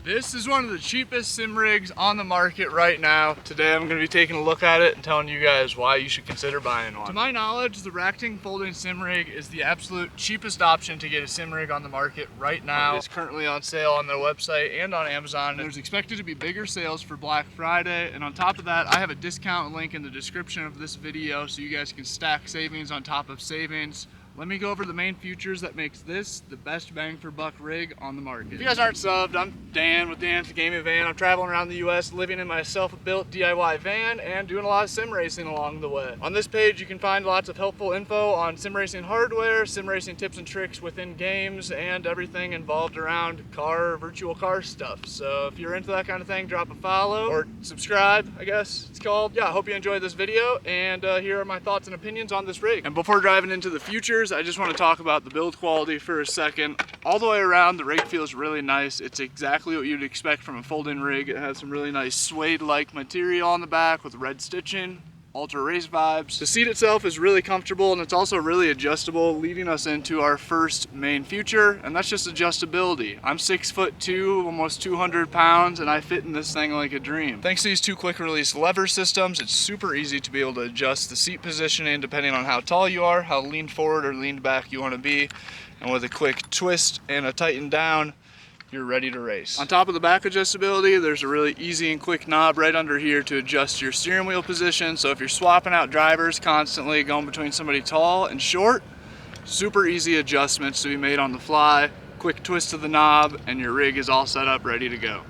This is one of the cheapest sim rigs on the market right now. Today I'm going to be taking a look at it and telling you guys why you should consider buying one. To my knowledge, the RacGTing folding sim rig is the absolute cheapest option to get a sim rig on the market right now. It's currently on sale on their website and on Amazon. There's expected to be bigger sales for Black Friday, and on top of that, I have a discount link in the description of this video so you guys can stack savings on top of savings. Let me go over the main features that makes this the best bang for buck rig on the market. If you guys aren't subbed, I'm Dan with Dometic Gaming Van. I'm traveling around the US living in my self-built DIY van and doing a lot of sim racing along the way. On this page you can find lots of helpful info on sim racing hardware, sim racing tips and tricks within games, and everything involved around virtual car stuff. So if you're into that kind of thing, drop a follow or subscribe, I guess it's called. Yeah, I hope you enjoyed this video, and here are my thoughts and opinions on this rig. And before driving into the futures, I just want to talk about the build quality for a second. All the way around, the rig feels really nice. It's exactly what you'd expect from a folding rig. It has some really nice suede-like material on the back with red stitching, ultra race vibes. The seat itself is really comfortable, and it's also really adjustable, leading us into our first main feature, and that's just adjustability. I'm 6'2", almost 200 pounds, and I fit in this thing like a dream. Thanks to these two quick release lever systems, it's super easy to be able to adjust the seat positioning depending on how tall you are, how leaned forward or leaned back you want to be, and with a quick twist and a tighten down, you're ready to race. On top of the back adjustability, there's a really easy and quick knob right under here to adjust your steering wheel position. So if you're swapping out drivers constantly, going between somebody tall and short, super easy adjustments to be made on the fly. Quick twist of the knob and your rig is all set up, ready to go.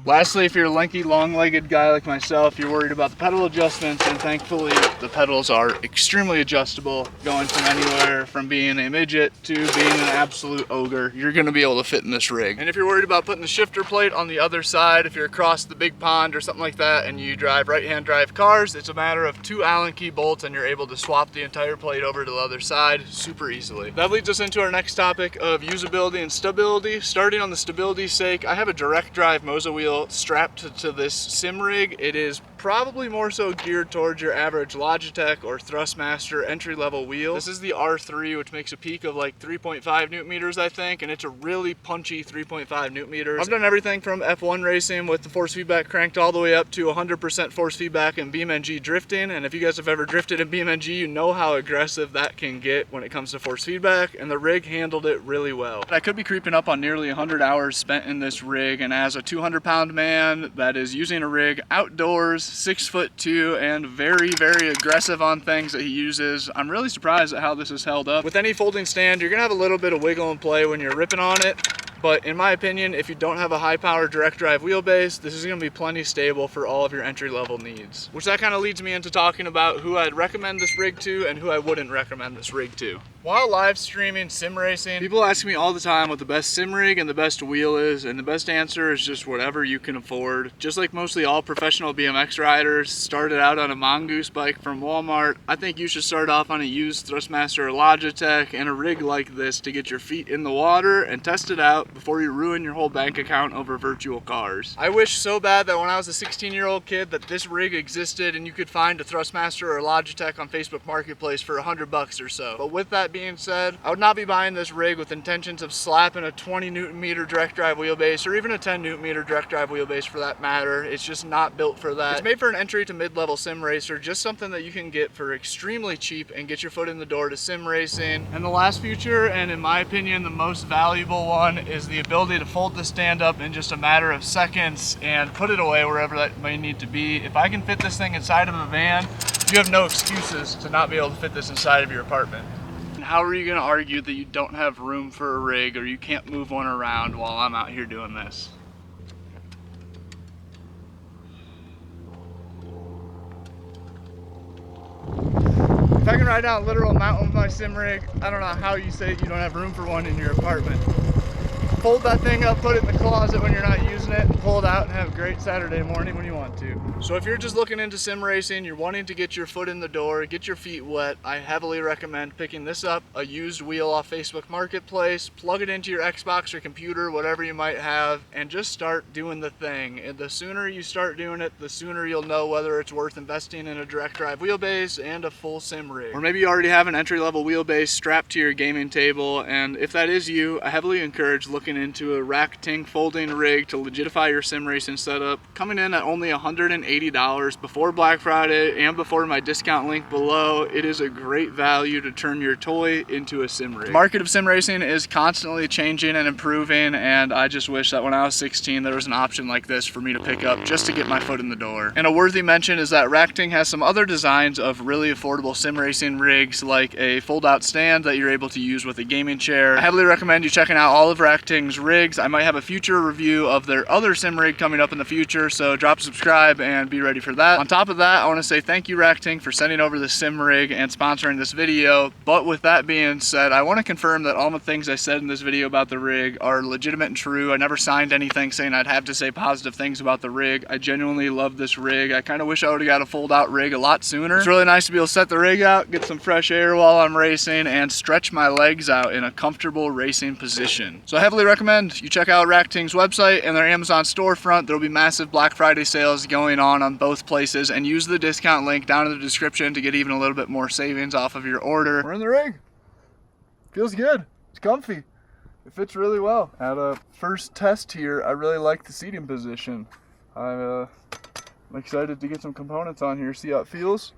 Lastly, if you're a lanky, long-legged guy like myself, you're worried about the pedal adjustments, and thankfully the pedals are extremely adjustable, going from anywhere from being a midget to being an absolute ogre. You're going to be able to fit in this rig. And if you're worried about putting the shifter plate on the other side, if you're across the big pond or something like that and you drive right-hand drive cars, it's a matter of 2 Allen key bolts and you're able to swap the entire plate over to the other side super easily. That leads us into our next topic of usability and stability. Starting on the stability's sake, I have a direct drive Moza wheel strapped to this sim rig. It is probably more so geared towards your average Logitech or Thrustmaster entry-level wheel. This is the R3, which makes a peak of like 3.5 newton meters, I think, and it's a really punchy 3.5 newton meters. I've done everything from F1 racing with the force feedback cranked all the way up to 100% force feedback in BeamNG drifting, and if you guys have ever drifted in BeamNG, you know how aggressive that can get when it comes to force feedback, and the rig handled it really well. I could be creeping up on nearly 100 hours spent in this rig, and as a 200-pound man that is using a rig outdoors, 6'2", and very, very aggressive on things that he uses, I'm really surprised at how this has held up. With any folding stand, you're gonna have a little bit of wiggle and play when you're ripping on it, but in my opinion, if you don't have a high power direct drive wheelbase, this is gonna be plenty stable for all of your entry level needs. Which that kind of leads me into talking about who I'd recommend this rig to and who I wouldn't recommend this rig to. While live streaming sim racing, people ask me all the time what the best sim rig and the best wheel is, and the best answer is just whatever you can afford. Just like mostly all professional BMX riders started out on a Mongoose bike from Walmart, I think you should start off on a used Thrustmaster or Logitech and a rig like this to get your feet in the water and test it out before you ruin your whole bank account over virtual cars. I wish so bad that when I was a 16-year-old kid that this rig existed and you could find a Thrustmaster or a Logitech on Facebook Marketplace for $100 or so. But with that being said, I would not be buying this rig with intentions of slapping a 20 newton meter direct drive wheelbase or even a 10 newton meter direct drive wheelbase for that matter. It's just not built for that. It's made for an entry to mid-level sim racer, just something that you can get for extremely cheap and get your foot in the door to sim racing. And the last feature, and in my opinion the most valuable one, is the ability to fold the stand up in just a matter of seconds and put it away wherever that may need to be. If I can fit this thing inside of a van, you have no excuses to not be able to fit this inside of your apartment. How are you going to argue that you don't have room for a rig or you can't move one around while I'm out here doing this? If I can ride down a literal mountain with my sim rig, I don't know how you say you don't have room for one in your apartment. Fold that thing up, put it in the closet when you're not using it, pull it out and have a great Saturday morning when you want to. So if you're just looking into sim racing, you're wanting to get your foot in the door, get your feet wet, I heavily recommend picking this up, a used wheel off Facebook Marketplace, plug it into your Xbox or computer, whatever you might have, and just start doing the thing. And the sooner you start doing it, the sooner you'll know whether it's worth investing in a direct drive wheelbase and a full sim rig. Or maybe you already have an entry-level wheelbase strapped to your gaming table, and if that is you, I heavily encourage looking into a RacGTing folding rig to legitify your sim racing setup, coming in at only $180 before Black Friday and before my discount link below. It is a great value to turn your toy into a sim rig. The market of sim racing is constantly changing and improving, and I just wish that when I was 16 there was an option like this for me to pick up just to get my foot in the door. And a worthy mention is that RacGTing has some other designs of really affordable sim racing rigs, like a fold-out stand that you're able to use with a gaming chair. I heavily recommend you checking out all of RacGTing's rigs. I might have a future review of their other sim rig coming up in the future, so drop a subscribe and be ready for that. On top of that, I want to say thank you, RacGTing, for sending over the sim rig and sponsoring this video. But with that being said, I want to confirm that all the things I said in this video about the rig are legitimate and true. I never signed anything saying I'd have to say positive things about the rig. I genuinely love this rig. I kind of wish I would have got a fold-out rig a lot sooner. It's really nice to be able to set the rig out, get some fresh air while I'm racing, and stretch my legs out in a comfortable racing position. So I heavily recommend you check out RacGTing's website and their Amazon storefront. There will be massive Black Friday sales going on both places, and use the discount link down in the description to get even a little bit more savings off of your order. We're in the rig. Feels good. It's comfy. It fits really well. At a first test here, I really like the seating position. I'm excited to get some components on here, see how it feels.